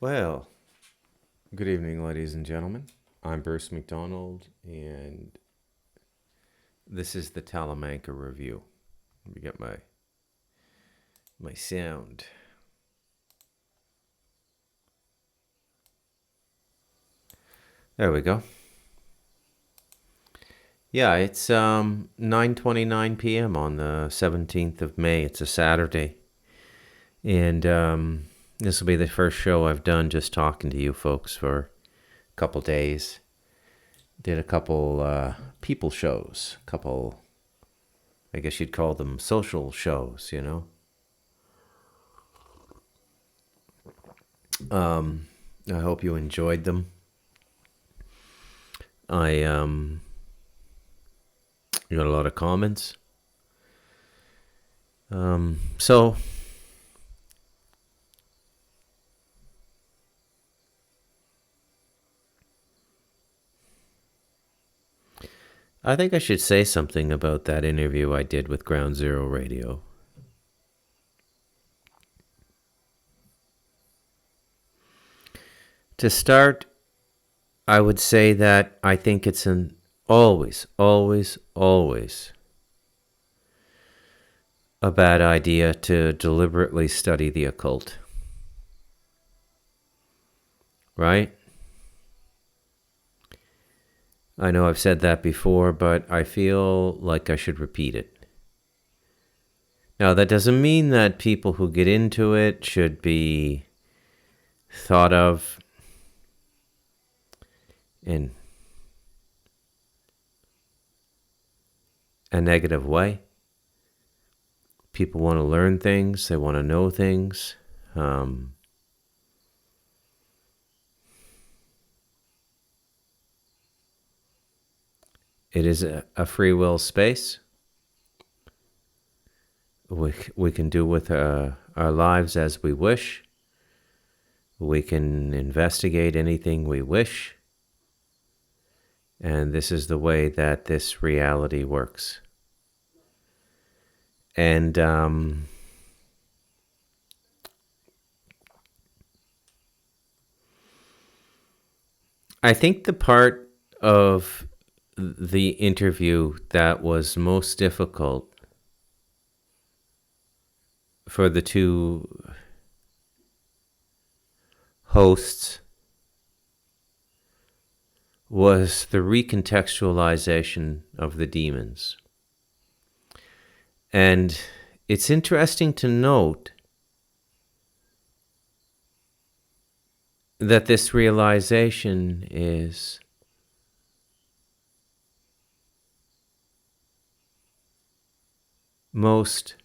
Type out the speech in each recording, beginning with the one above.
Well, good evening, ladies and gentlemen. I'm Bruce McDonald, and this is the Talamanka review. Let me get my sound. There we go. Yeah, it's 9:29 p.m. on the 17th of May. It's a Saturday, and this will be the first show I've done just talking to you folks for a couple days. Did a couple people shows, couple, I guess you'd call them social shows, you know. I hope you enjoyed them. I got a lot of comments. So I think I should say something about that interview I did with Ground Zero Radio. To start, I would say that I think it's an always a bad idea to deliberately study the occult. Right? I know I've said that before, but I feel like I should repeat it. Now, that doesn't mean that people who get into it should be thought of in a negative way. People want to learn things, they want to know things. It is a free will space. We can do with our lives as we wish. We can investigate anything we wish. And this is the way that this reality works. And I think the part of the interview that was most difficult for the two hosts was the recontextualization of the demons. And it's interesting to note that this realization is most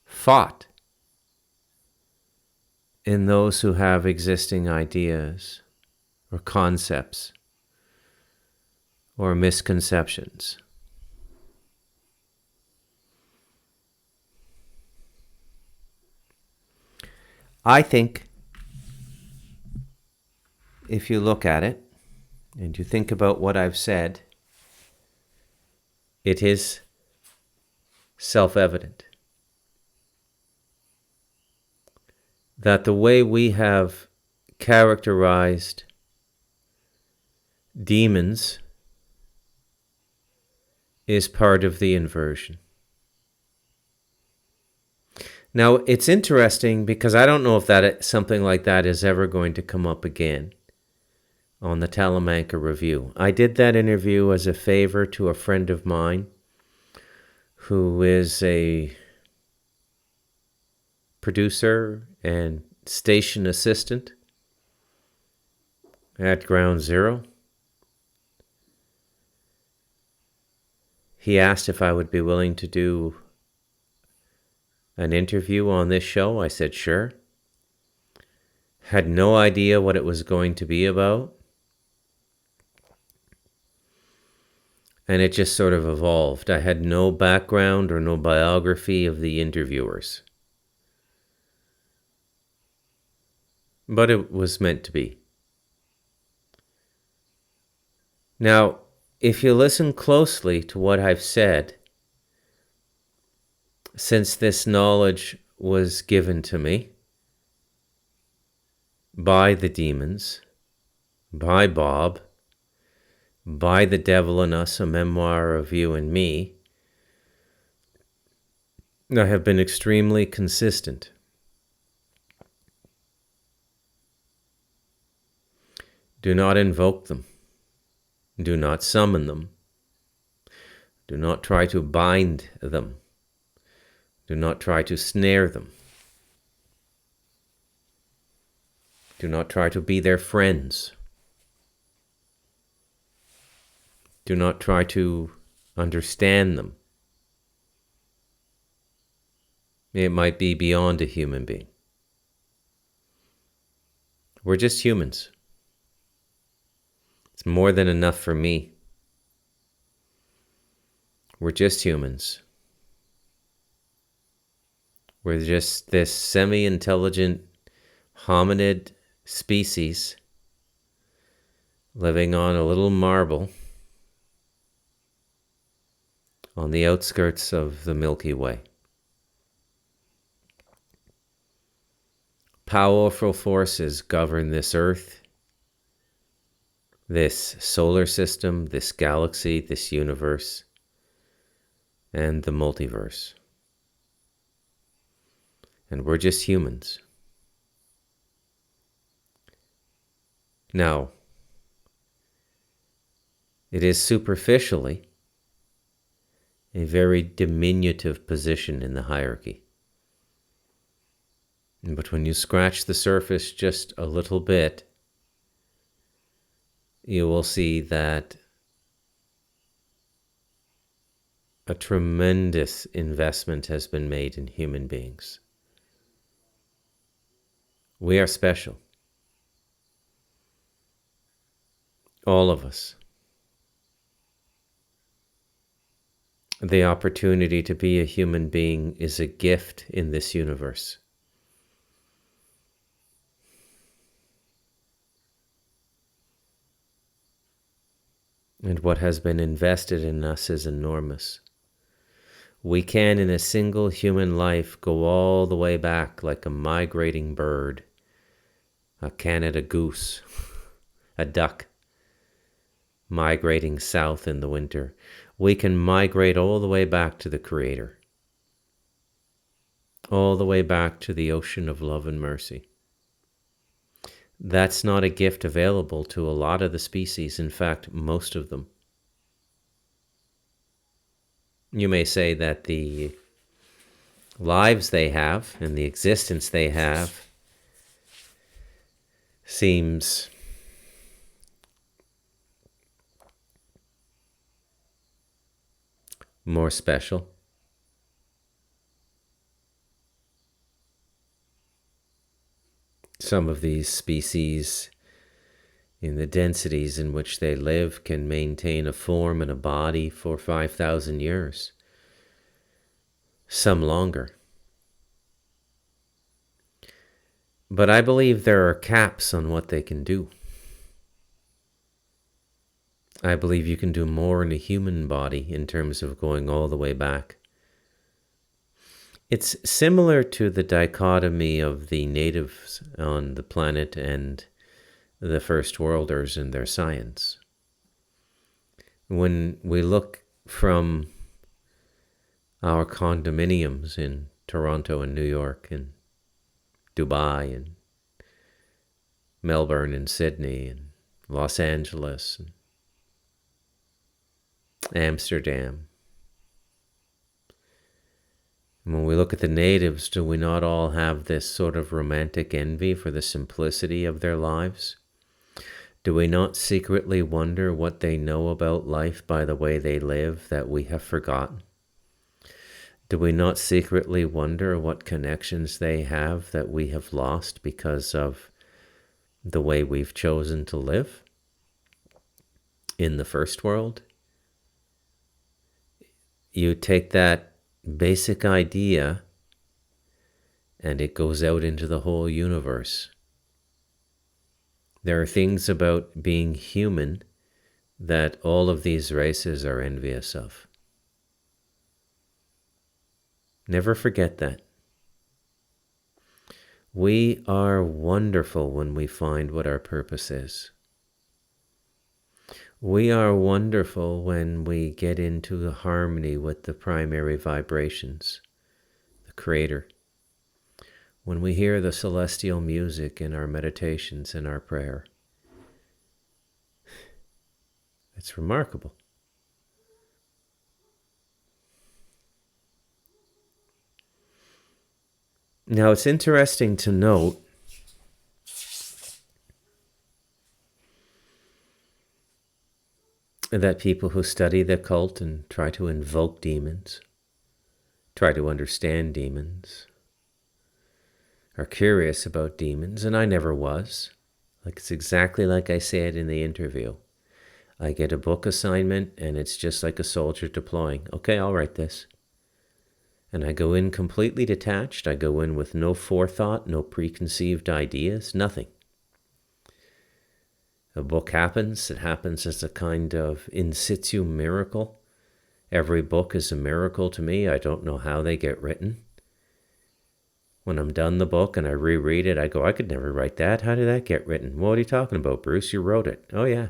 fought in those who have existing ideas or concepts or misconceptions. I think if you look at it and you think about what I've said, it is self-evident that the way we have characterized demons is part of the inversion. Now, it's interesting because I don't know if something like that is ever going to come up again on the Talamanka review. I did that interview as a favor to a friend of mine who is a producer and station assistant at Ground Zero. He asked if I would be willing to do an interview on this show. I said sure. Had no idea what it was going to be about. And it just sort of evolved. I had no background or no biography of the interviewers. But it was meant to be. Now, if you listen closely to what I've said, since this knowledge was given to me by the demons, by Bob, by The Devil in Us, a memoir of you and me, I have been extremely consistent. Do not invoke them. Do not summon them. Do not try to bind them. Do not try to snare them. Do not try to be their friends. Do not try to understand them. It might be beyond a human being. We're just humans. It's more than enough for me. We're just humans. We're just this semi-intelligent hominid species living on a little marble on the outskirts of the Milky Way. Powerful forces govern this Earth, this solar system, this galaxy, this universe, and the multiverse. And we're just humans. Now, it is superficially a very diminutive position in the hierarchy. But when you scratch the surface just a little bit, you will see that a tremendous investment has been made in human beings. We are special. All of us. The opportunity to be a human being is a gift in this universe. And what has been invested in us is enormous. We can, in a single human life, go all the way back like a migrating bird, a Canada goose, a duck, migrating south in the winter. We can migrate all the way back to the Creator, all the way back to the ocean of love and mercy. That's not a gift available to a lot of the species, in fact, most of them. You may say that the lives they have and the existence they have seems more special. Some of these species, in the densities in which they live, can maintain a form and a body for 5,000 years. Some longer. But I believe there are caps on what they can do. I believe you can do more in a human body in terms of going all the way back. It's similar to the dichotomy of the natives on the planet and the first worlders and their science. When we look from our condominiums in Toronto and New York and Dubai and Melbourne and Sydney and Los Angeles and Amsterdam. And when we look at the natives, do we not all have this sort of romantic envy for the simplicity of their lives? Do we not secretly wonder what they know about life by the way they live that we have forgotten? Do we not secretly wonder what connections they have that we have lost because of the way we've chosen to live in the first world? You take that basic idea and it goes out into the whole universe. There are things about being human that all of these races are envious of. Never forget that. We are wonderful when we find what our purpose is. We are wonderful when we get into harmony with the primary vibrations, the Creator. When we hear the celestial music in our meditations and our prayer. It's remarkable. Now, it's interesting to note that people who study the occult and try to invoke demons, try to understand demons, are curious about demons, and I never was. It's exactly like I said in the interview. I get a book assignment, and it's just like a soldier deploying. Okay, I'll write this. And I go in completely detached. I go in with no forethought, no preconceived ideas, nothing. A book happens. It happens as a kind of in situ miracle. Every book is a miracle to me. I don't know how they get written. When I'm done the book and I reread it, I go, I could never write that. How did that get written? What are you talking about, Bruce? You wrote it. Oh, yeah.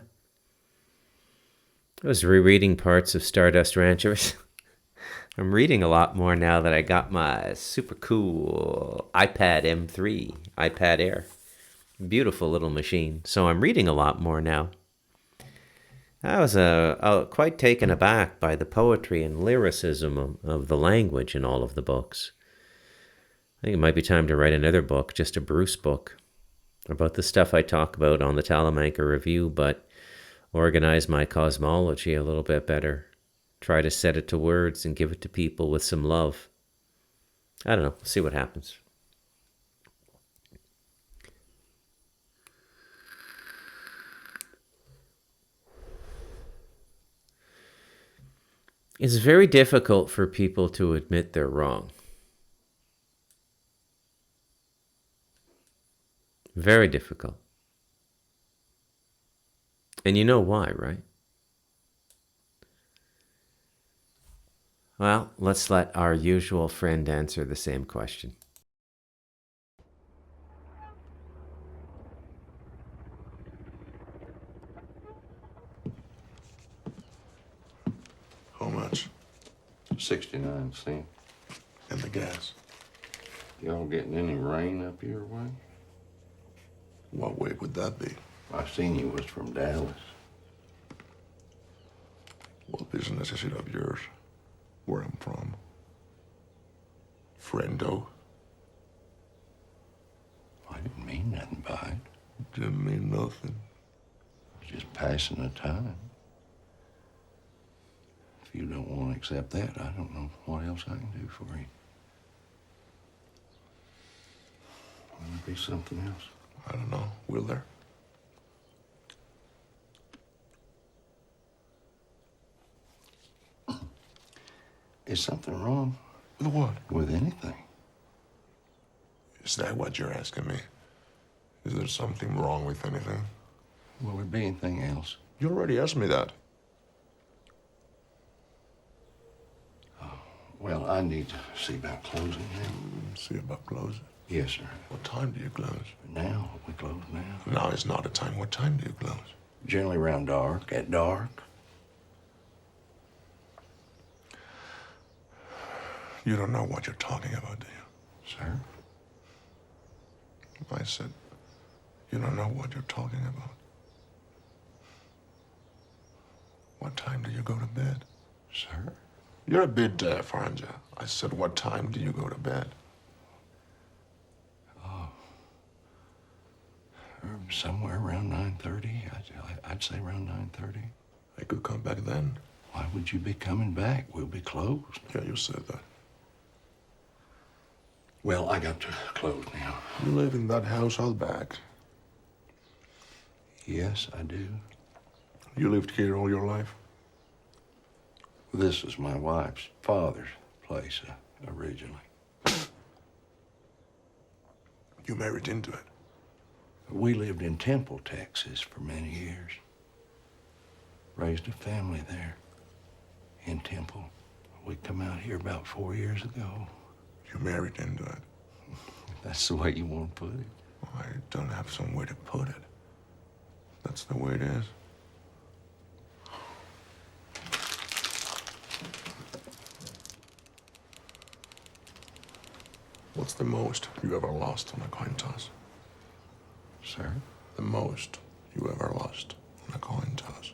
I was rereading parts of Stardust Ranchers. I'm reading a lot more now that I got my super cool iPad M3, iPad Air. Beautiful little machine. So I'm reading a lot more now. I was quite taken aback by the poetry and lyricism of the language in all of the books. I think it might be time to write another book, just a Bruce book, about the stuff I talk about on the Talamanka Review, but organize my cosmology a little bit better. Try to set it to words and give it to people with some love. I don't know. See what happens. It's very difficult for people to admit they're wrong. Very difficult. And you know why, right? Well, let's let our usual friend answer the same question. How much? 69 cents. And the gas? Y'all getting any rain up your way? What way would that be? I seen you was from Dallas. What business is it of yours? Where I'm from? Friendo? I didn't mean nothing by it. Didn't mean nothing. I was just passing the time. If you don't want to accept that, I don't know what else I can do for you. Will there be something else? I don't know. Will there? Is something wrong With what? with anything? Is that what you're asking me? Is there something wrong with anything? Will there be anything else? You already asked me that. Well, I need to see about closing now. See about closing. Yes, sir. What time do you close? Now, we close now. Now is not a time. What time do you close? Generally around dark, at dark. You don't know what you're talking about, do you? Sir? I said, you don't know what you're talking about. What time do you go to bed? Sir? You're a bit deaf, aren't you? I said, what time do you go to bed? Somewhere around 9:30. I'd say around 9:30. I could come back then. Why would you be coming back? We'll be closed. Yeah, you said that. Well, I got to close now. You live in that house out back. Yes, I do. You lived here all your life? This is my wife's father's place originally. You married into it. We lived in Temple, Texas for many years. Raised a family there in Temple. We come out here about 4 years ago. You married into it. That's the way you want to put it. I don't have some way to put it. That's the way it is. What's the most you ever lost on a coin toss? Sir? The most you ever lost on a coin toss?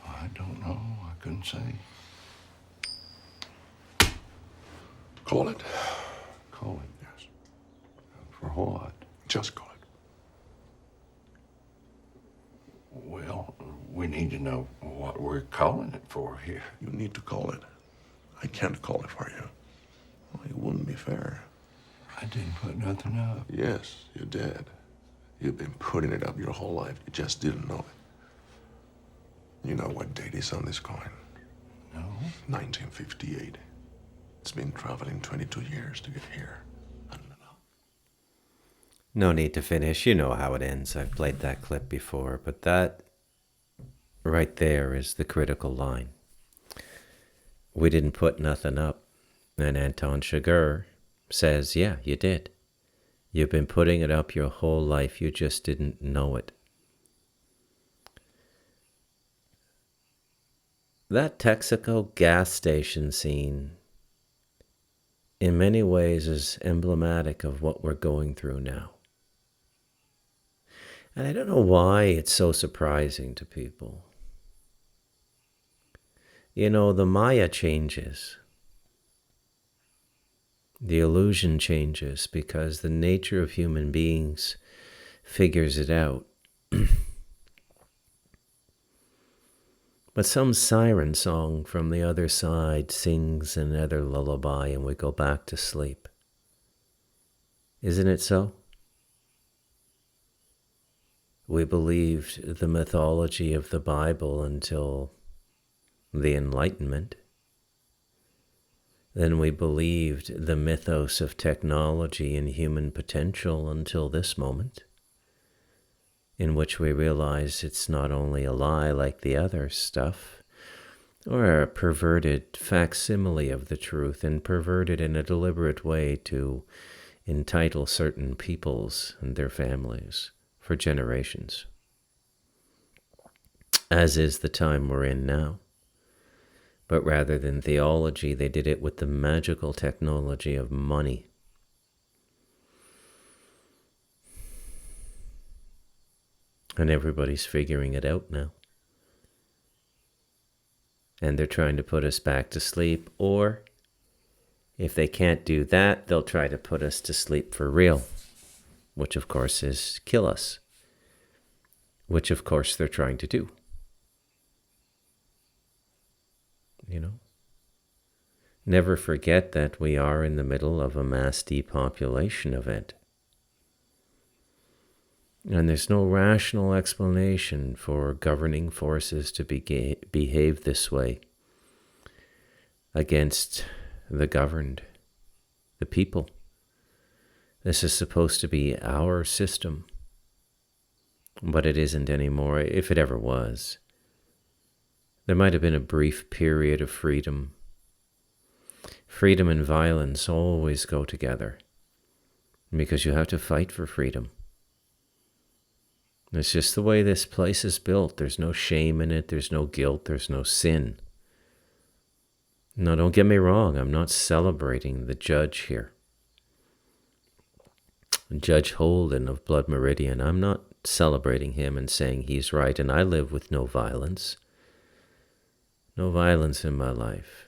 I don't know. I couldn't say. Call it. Call it. Yes. For what? Just call it. Well, we need to know what we're calling it for here. You need to call it. I can't call it for you. Well, it wouldn't be fair. I didn't put nothing up. Yes, you did. You've been putting it up your whole life. You just didn't know it. You know what date is on this coin? No. 1958. It's been traveling 22 years to get here. I don't know. No need to finish. You know how it ends. I've played that clip before, but that right there is the critical line. We didn't put nothing up. And Anton Chigurh says, yeah, you did. You've been putting it up your whole life. You just didn't know it. That Texaco gas station scene in many ways is emblematic of what we're going through now. And I don't know why it's so surprising to people. You know, the Maya changes. The illusion changes because the nature of human beings figures it out. But some siren song from the other side sings another lullaby and we go back to sleep. Isn't it so? We believed the mythology of the Bible until the Enlightenment. Then we believed the mythos of technology and human potential until this moment, in which we realize it's not only a lie like the other stuff, or a perverted facsimile of the truth, and perverted in a deliberate way to entitle certain peoples and their families for generations, as is the time we're in now. But rather than theology, they did it with the magical technology of money. And everybody's figuring it out now. And they're trying to put us back to sleep, or if they can't do that, they'll try to put us to sleep for real, which of course is kill us, which of course they're trying to do. You know? Never forget that we are in the middle of a mass depopulation event. And there's no rational explanation for governing forces to behave this way against the governed, the people. This is supposed to be our system, but it isn't anymore, if it ever was. There might have been a brief period of freedom. Freedom and violence always go together because you have to fight for freedom. It's just the way this place is built. There's no shame in it. There's no guilt. There's no sin. No, don't get me wrong. I'm not celebrating the judge here. Judge Holden of Blood Meridian. I'm not celebrating him and saying he's right, and I live with no violence. No violence in my life.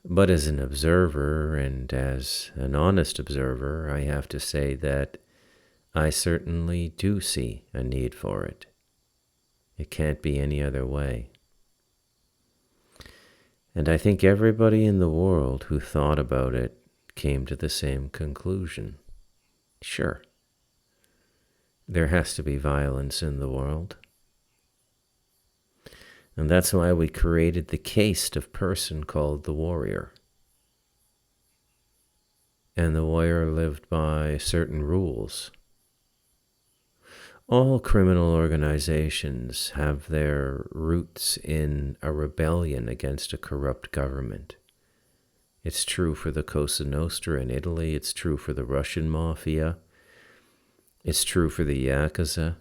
But as an observer and as an honest observer, I have to say that I certainly do see a need for it. It can't be any other way. And I think everybody in the world who thought about it came to the same conclusion. Sure, there has to be violence in the world. And that's why we created the caste of person called the warrior. And the warrior lived by certain rules. All criminal organizations have their roots in a rebellion against a corrupt government. It's true for the Cosa Nostra in Italy. It's true for the Russian mafia. It's true for the Yakuza.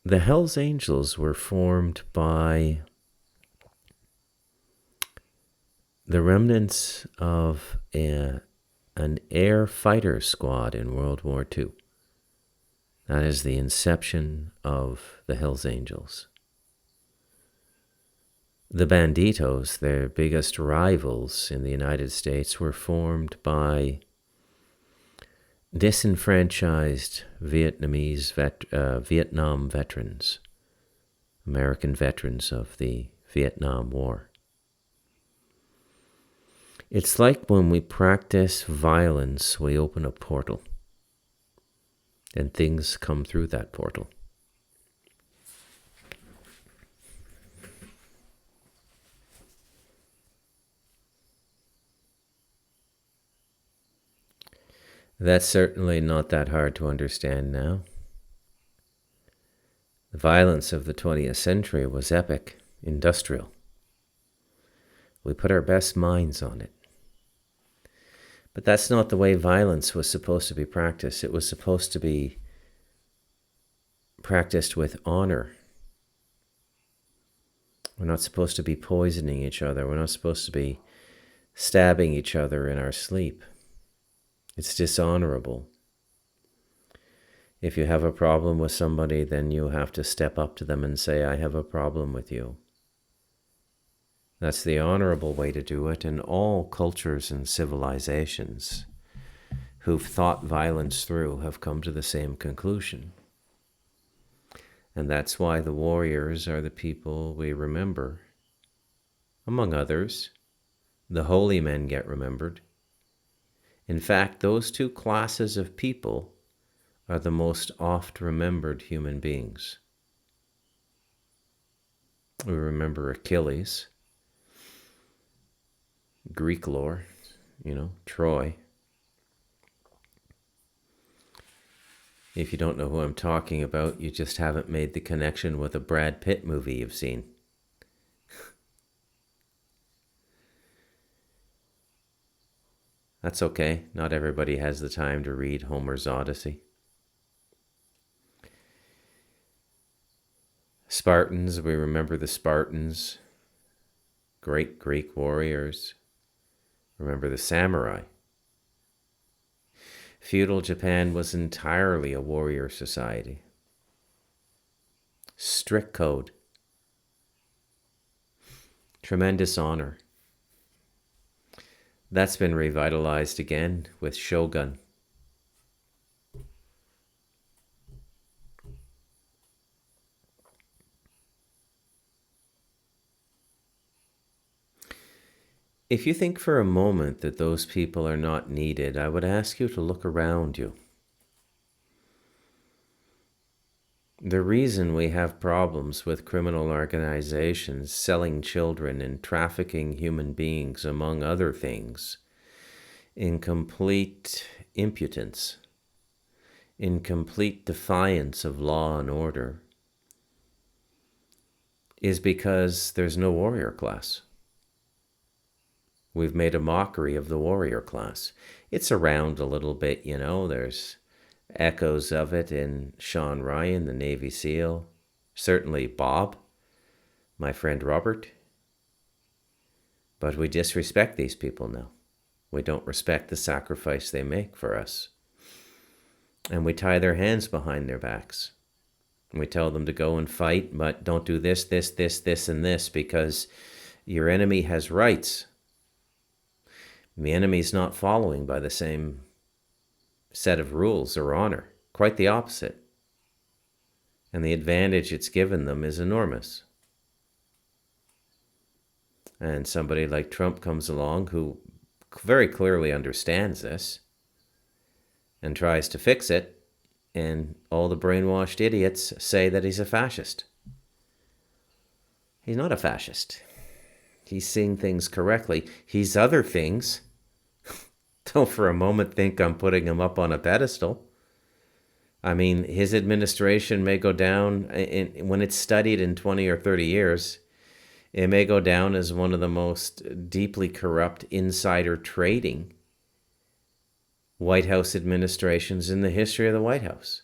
The Hells Angels were formed by the remnants of an air fighter squad in World War II. That is the inception of the Hells Angels. The Banditos, their biggest rivals in the United States, were formed by disenfranchised Vietnam veterans, American veterans of the Vietnam War. It's like when we practice violence, we open a portal, and things come through that portal. That's certainly not that hard to understand now. The violence of the 20th century was epic, industrial. We put our best minds on it. But that's not the way violence was supposed to be practiced. It was supposed to be practiced with honor. We're not supposed to be poisoning each other. We're not supposed to be stabbing each other in our sleep. It's dishonorable. If you have a problem with somebody, then you have to step up to them and say, I have a problem with you. That's the honorable way to do it, and all cultures and civilizations who've thought violence through have come to the same conclusion. And that's why the warriors are the people we remember. Among others, the holy men get remembered. In fact, those two classes of people are the most oft remembered human beings. We remember Achilles, Greek lore, Troy. If you don't know who I'm talking about, you just haven't made the connection with a Brad Pitt movie you've seen. That's okay. Not everybody has the time to read Homer's Odyssey. Spartans, we remember the Spartans, great Greek warriors. Remember the samurai. Feudal Japan was entirely a warrior society. Strict code. Tremendous honor. That's been revitalized again with Shogun. If you think for a moment that those people are not needed, I would ask you to look around you. The reason we have problems with criminal organizations selling children and trafficking human beings, among other things, in complete impotence, in complete defiance of law and order, is because there's no warrior class. We've made a mockery of the warrior class. It's around a little bit, there's echoes of it in Sean Ryan, the Navy SEAL, certainly Bob, my friend Robert. But we disrespect these people now. We don't respect the sacrifice they make for us. And we tie their hands behind their backs. And we tell them to go and fight, but don't do this, and this, because your enemy has rights. The enemy's not following by the same set of rules or honor. Quite the opposite. And the advantage it's given them is enormous. And somebody like Trump comes along who very clearly understands this and tries to fix it, and all the brainwashed idiots say that he's a fascist. He's not a fascist. He's seeing things correctly. He's other things. Don't for a moment think I'm putting him up on a pedestal. I mean, his administration may go down when it's studied in 20 or 30 years. It may go down as one of the most deeply corrupt insider trading White House administrations in the history of the White House.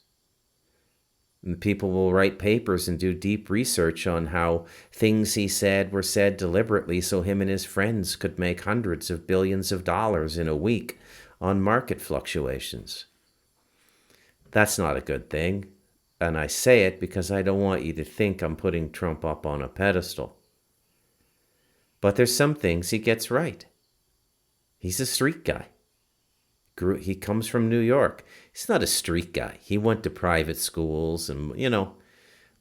And people will write papers and do deep research on how things he said were said deliberately so him and his friends could make hundreds of billions of dollars in a week on market fluctuations. That's not a good thing. And I say it because I don't want you to think I'm putting Trump up on a pedestal. But there's some things he gets right. He's a street guy. He comes from New York. He's not a street guy. He went to private schools and,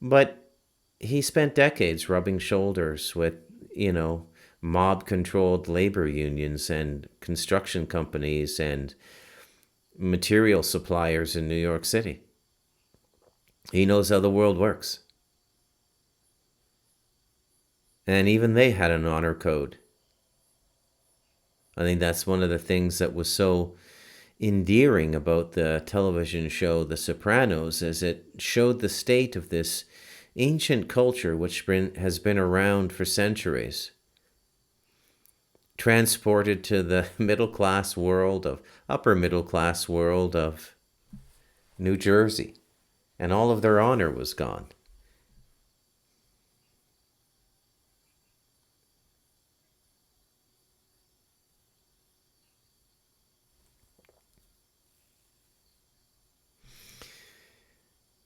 but he spent decades rubbing shoulders with, mob controlled labor unions and construction companies and material suppliers in New York City. He knows how the world works. And even they had an honor code. I think that's one of the things that was so endearing about the television show The Sopranos, is it showed the state of this ancient culture which has been around for centuries, transported to the upper middle class world of New Jersey, and all of their honor was gone.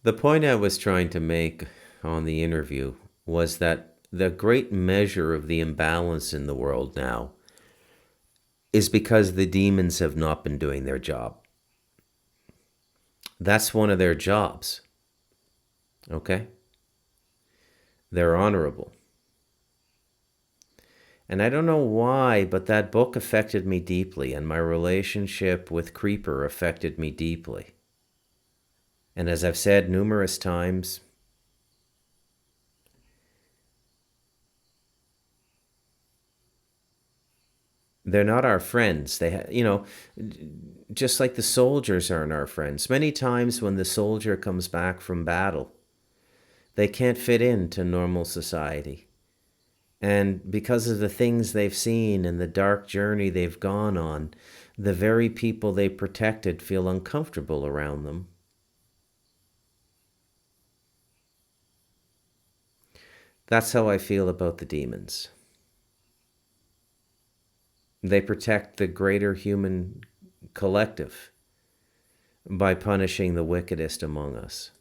The point I was trying to make on the interview was that the great measure of the imbalance in the world now is because the demons have not been doing their job. That's one of their jobs. Okay? They're honorable. And I don't know why, but that book affected me deeply, and my relationship with Creeper affected me deeply. And as I've said numerous times, they're not our friends. Just like the soldiers aren't our friends. Many times when the soldier comes back from battle, they can't fit into normal society. And because of the things they've seen and the dark journey they've gone on, the very people they protected feel uncomfortable around them. That's how I feel about the demons. They protect the greater human collective by punishing the wickedest among us.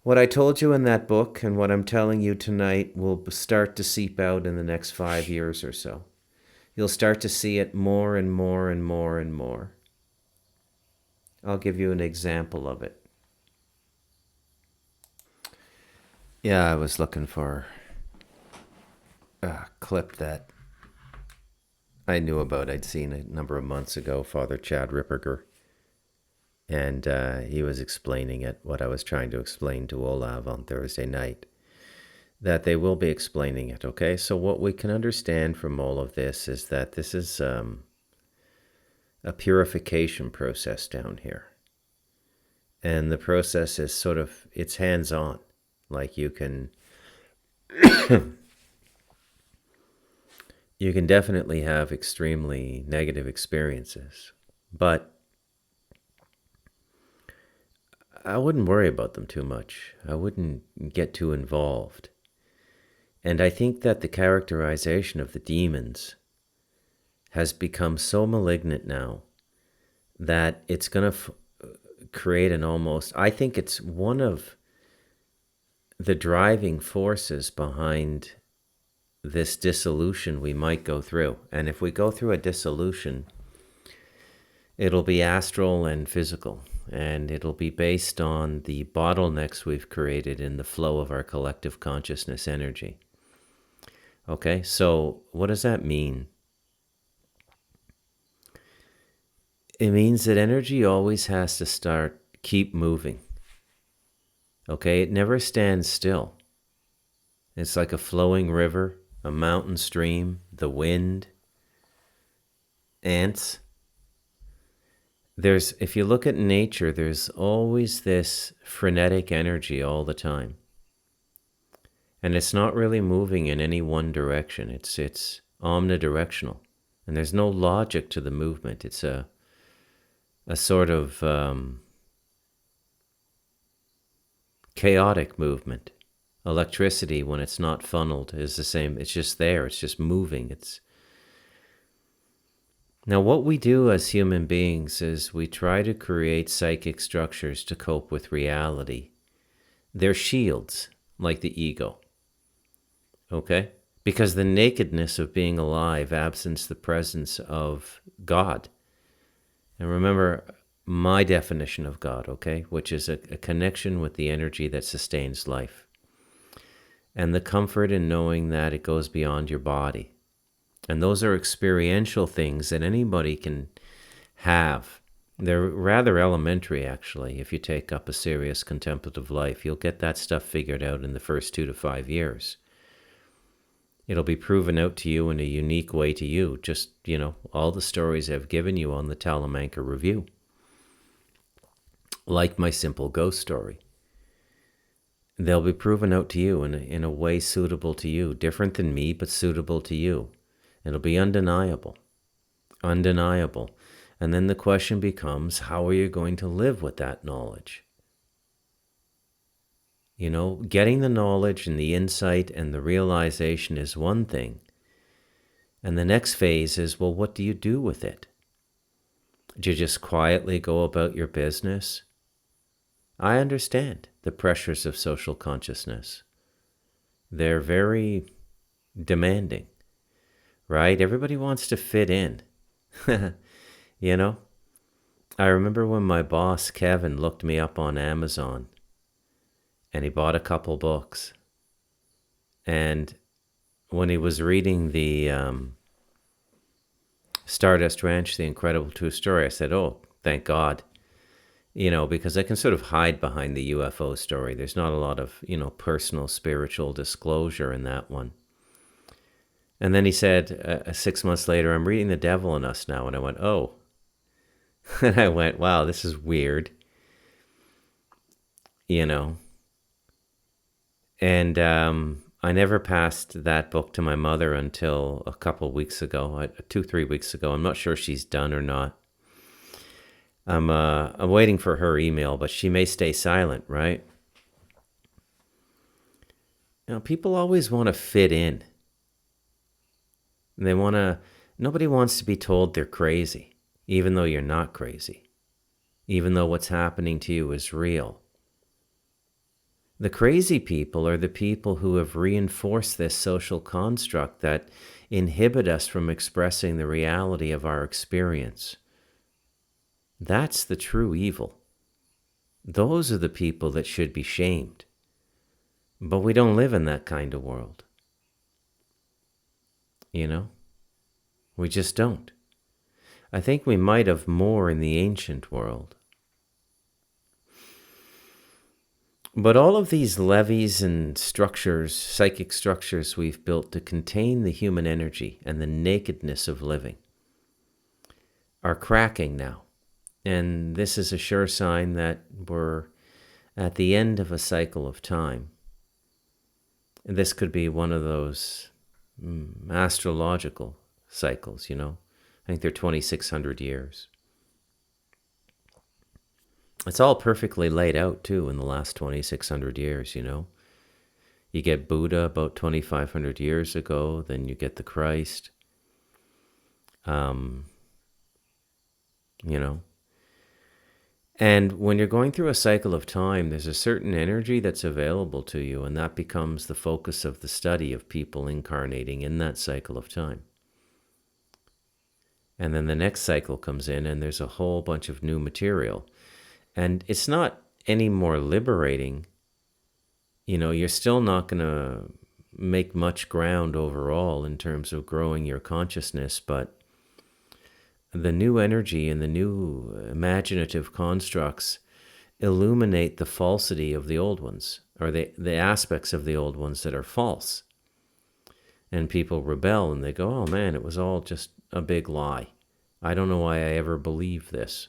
What I told you in that book and what I'm telling you tonight will start to seep out in the next 5 years or so. You'll start to see it more and more and more and more. I'll give you an example of it. Yeah, I was looking for a clip that I knew about. I'd seen a number of months ago, Father Chad Ripperger. And he was explaining it, what I was trying to explain to Olav on Thursday night, that they will be explaining it, okay? So what we can understand from all of this is that this is a purification process down here. And the process is it's hands-on. Like you can definitely have extremely negative experiences, but I wouldn't worry about them too much. I wouldn't get too involved. And I think that the characterization of the demons has become so malignant now that it's going to create I think it's one of the driving forces behind this dissolution we might go through. And if we go through a dissolution, it'll be astral and physical. And it'll be based on the bottlenecks we've created in the flow of our collective consciousness energy. Okay, so what does that mean? It means that energy always has to keep moving. Okay, it never stands still. It's like a flowing river, a mountain stream, the wind, ants. If you look at nature, there's always this frenetic energy all the time. And it's not really moving in any one direction. It's omnidirectional. And there's no logic to the movement. It's a sort of chaotic movement. Electricity, when it's not funneled, is the same. It's just there. It's just moving. Now, what we do as human beings is we try to create psychic structures to cope with reality. They're shields, like the ego. Okay? Because the nakedness of being alive absents the presence of God. And remember my definition of God, okay? Which is a connection with the energy that sustains life. And the comfort in knowing that it goes beyond your body. And those are experiential things that anybody can have. They're rather elementary, actually. If you take up a serious contemplative life, you'll get that stuff figured out in the first 2 to 5 years. It'll be proven out to you in a unique way to you. Just, all the stories I've given you on the Talamanka review. Like my simple ghost story. They'll be proven out to you in a way suitable to you. Different than me, but suitable to you. It'll be undeniable. Undeniable. And then the question becomes, how are you going to live with that knowledge? Getting the knowledge and the insight and the realization is one thing. And the next phase is, well, what do you do with it? Do you just quietly go about your business? I understand the pressures of social consciousness. They're very demanding, right? Everybody wants to fit in. I remember when my boss, Kevin, looked me up on Amazon. And he bought a couple books. And when he was reading the Stardust Ranch, The Incredible True Story, I said, oh, thank God. Because I can sort of hide behind the UFO story. There's not a lot of, personal spiritual disclosure in that one. And then he said, 6 months later, I'm reading The Devil in Us now. And I went, oh. And I went, wow, this is weird. And I never passed that book to my mother until a couple weeks ago, 2-3 weeks ago. I'm not sure she's done or not. I'm waiting for her email, but she may stay silent, right? People always want to fit in. Nobody wants to be told they're crazy, even though you're not crazy, even though what's happening to you is real. The crazy people are the people who have reinforced this social construct that inhibit us from expressing the reality of our experience. That's the true evil. Those are the people that should be shamed. But we don't live in that kind of world. We just don't. I think we might have more in the ancient world. But all of these levees and structures, psychic structures we've built to contain the human energy and the nakedness of living, are cracking now. And this is a sure sign that we're at the end of a cycle of time. And this could be one of those astrological cycles, I think they're 2,600 years. It's all perfectly laid out, too, in the last 2,600 years, You get Buddha about 2,500 years ago, then you get the Christ. And when you're going through a cycle of time, there's a certain energy that's available to you, and that becomes the focus of the study of people incarnating in that cycle of time. And then the next cycle comes in, and there's a whole bunch of new material. And it's not any more liberating. You're still not going to make much ground overall in terms of growing your consciousness, but the new energy and the new imaginative constructs illuminate the falsity of the old ones, or the aspects of the old ones that are false. And people rebel and they go, oh man, it was all just a big lie. I don't know why I ever believed this.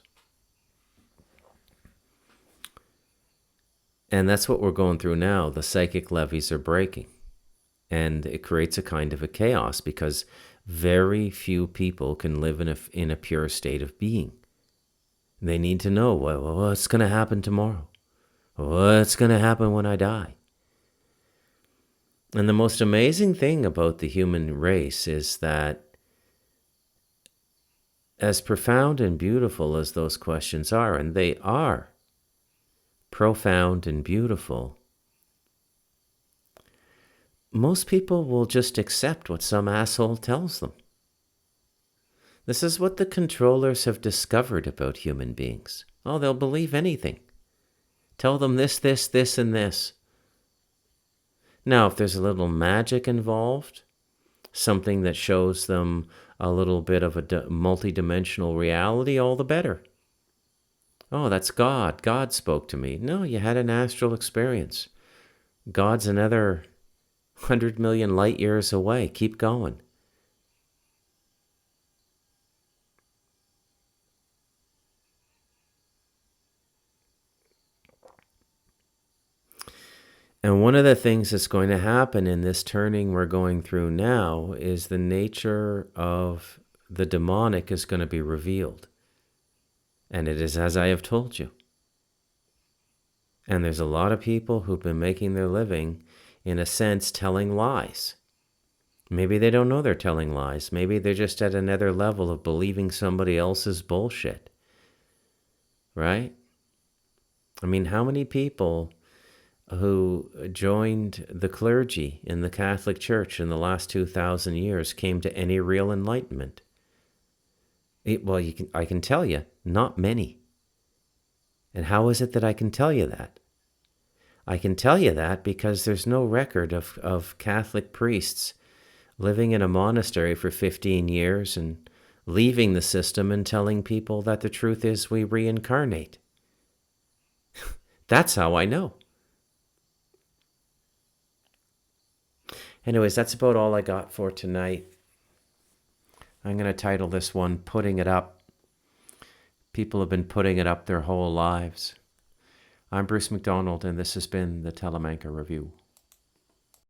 And that's what we're going through now. The psychic levees are breaking. And it creates a kind of a chaos because very few people can live in a pure state of being. They need to know, well, what's going to happen tomorrow? What's going to happen when I die? And the most amazing thing about the human race is that as profound and beautiful as those questions are, and they are profound and beautiful, most people will just accept what some asshole tells them. This is what the controllers have discovered about human beings. Oh, they'll believe anything. Tell them this, this, this, and this. Now, if there's a little magic involved, something that shows them a little bit of a multi-dimensional reality, all the better. Oh, that's God. God spoke to me. No, you had an astral experience. God's another 100 million light years away. Keep going. And one of the things that's going to happen in this turning we're going through now is the nature of the demonic is going to be revealed. And it is as I have told you. And there's a lot of people who've been making their living, in a sense, telling lies. Maybe they don't know they're telling lies. Maybe they're just at another level of believing somebody else's bullshit. Right? I mean, how many people who joined the clergy in the Catholic Church in the last 2,000 years came to any real enlightenment? I can tell you, not many. And how is it that I can tell you that? I can tell you that because there's no record of Catholic priests living in a monastery for 15 years and leaving the system and telling people that the truth is we reincarnate. That's how I know. Anyways, that's about all I got for tonight. I'm going to title this one, Putting It Up. People have been putting it up their whole lives. I'm Bruce McDonald, and this has been the Talamanka Review.